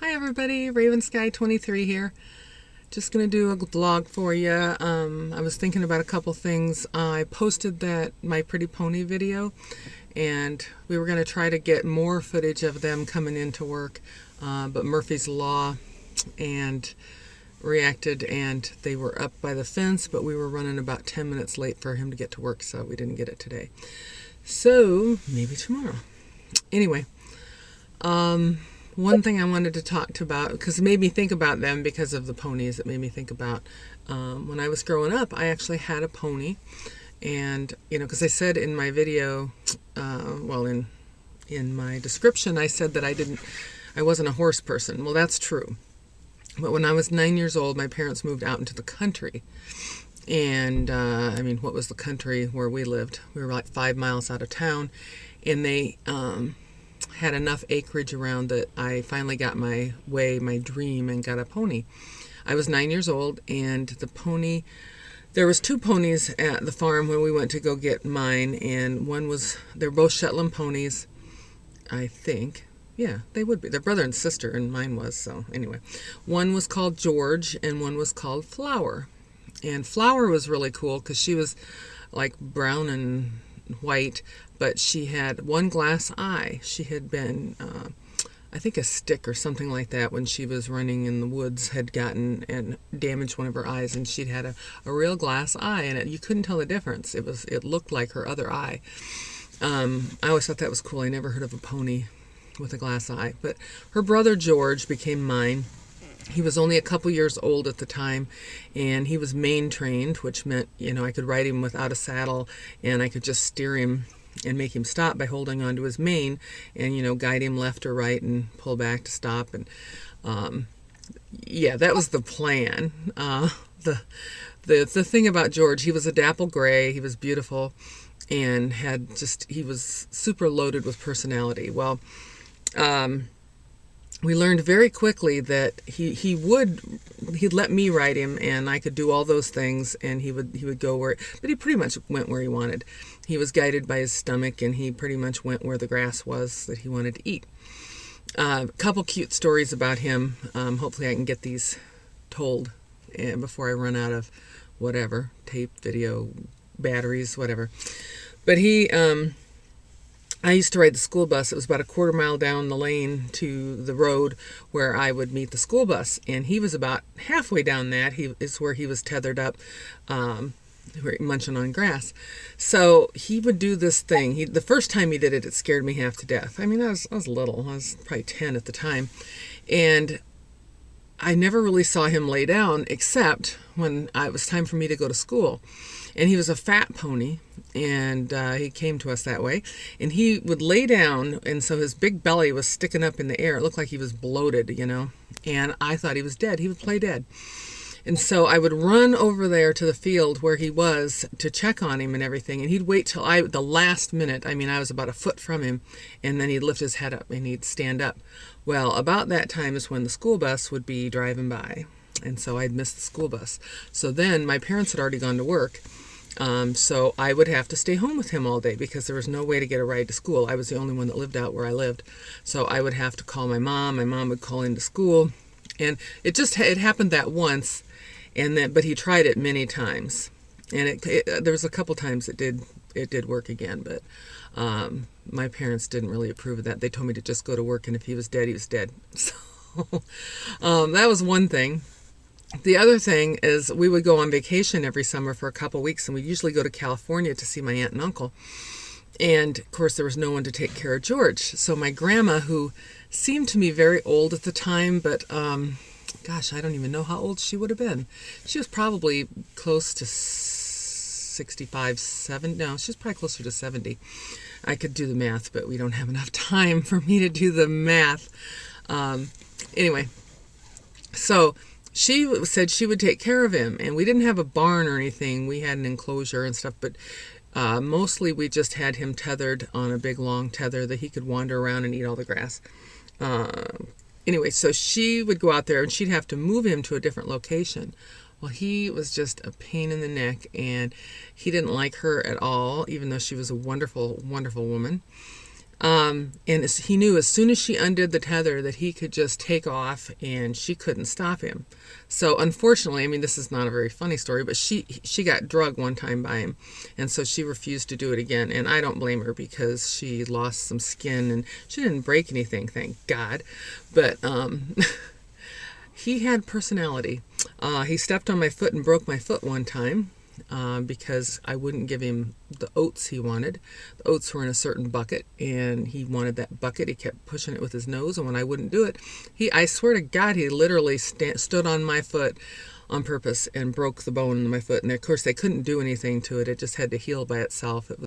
Hi everybody, Raven Sky 23 here. Just going to do a vlog for you. I was thinking about a couple things. I posted that My Pretty Pony video, and we were going to try to get more footage of them coming into work, but Murphy's Law and reacted, and they were up by the fence, but we were running about 10 minutes late for him to get to work, so we didn't get it today. So maybe tomorrow. Anyway, one thing I wanted to talk about, because it made me think about them because of the ponies. It made me think about when I was growing up, I actually had a pony. And, because I said in my video, in my description, I said that I wasn't a horse person. Well, that's true. But when I was 9 years old, my parents moved out into the country. And, what was the country where we lived? We were like 5 miles out of town. And they had enough acreage around that I finally got my dream, and got a pony. I was 9 years old, and the pony, there was 2 ponies at the farm when we went to go get mine, and they're both Shetland ponies, I think. Yeah, they would be. They're brother and sister, and mine was, so anyway. One was called George, and one was called Flower. And Flower was really cool because she was like brown and white, but she had one glass eye. She had been, I think a stick or something like that when she was running in the woods had gotten and damaged one of her eyes, and she'd had a real glass eye, and you couldn't tell the difference. It looked like her other eye. I always thought that was cool. I never heard of a pony with a glass eye. But her brother George became mine. He was only a couple years old at the time, and he was mane trained, which meant, I could ride him without a saddle, and I could just steer him and make him stop by holding onto his mane and, guide him left or right and pull back to stop. And, yeah, that was the plan. The thing about George, he was a dapple gray, he was beautiful, and he was super loaded with personality. Well, we learned very quickly that he'd let me ride him, and I could do all those things, and he would go but he pretty much went where he wanted. He was guided by his stomach, and he pretty much went where the grass was that he wanted to eat. A couple cute stories about him. Hopefully I can get these told before I run out of whatever, tape, video, batteries, whatever. But I used to ride the school bus. It was about a quarter mile down the lane to the road where I would meet the school bus. And he was about halfway down that. Is where he was tethered up, munching on grass. So he would do this thing. The first time he did it, it scared me half to death. I was little. I was probably 10 at the time. And I never really saw him lay down except when it was time for me to go to school. And he was a fat pony, and he came to us that way. And he would lay down, and so his big belly was sticking up in the air. It looked like he was bloated, and I thought he was dead. He would play dead. And so I would run over there to the field where he was to check on him and everything, and he'd wait till the last minute. I was about a foot from him, and then he'd lift his head up, and he'd stand up. Well, about that time is when the school bus would be driving by, and so I'd missed the school bus. So then my parents had already gone to work. So I would have to stay home with him all day because there was no way to get a ride to school. I was the only one that lived out where I lived. So I would have to call my mom. My mom would call into school. And it happened that once, but he tried it many times. And there was a couple times it did work again, but my parents didn't really approve of that. They told me to just go to work, and if he was dead, he was dead. So that was one thing. The other thing is we would go on vacation every summer for a couple weeks, and we'd usually go to California to see my aunt and uncle. And, of course, there was no one to take care of George. So my grandma, who seemed to me very old at the time, but, gosh, I don't even know how old she would have been. She was probably close to 65, 70. No, she was probably closer to 70. I could do the math, but we don't have enough time for me to do the math. Anyway, so she said she would take care of him, and we didn't have a barn or anything. We had an enclosure and stuff, but mostly we just had him tethered on a big long tether that he could wander around and eat all the grass. Anyway, so she would go out there, and she'd have to move him to a different location. Well, he was just a pain in the neck, and he didn't like her at all, even though she was a wonderful, wonderful woman. And he knew as soon as she undid the tether that he could just take off and she couldn't stop him. So unfortunately, I mean, this is not a very funny story, but she got drugged one time by him, and so she refused to do it again. And I don't blame her because she lost some skin and she didn't break anything, thank God. But he had personality. He stepped on my foot and broke my foot one time. Because I wouldn't give him the oats he wanted. The oats were in a certain bucket, and he wanted that bucket. He kept pushing it with his nose, and when I wouldn't do it, I swear to God, he literally stood on my foot on purpose and broke the bone in my foot. And of course, they couldn't do anything to it. It just had to heal by itself. It was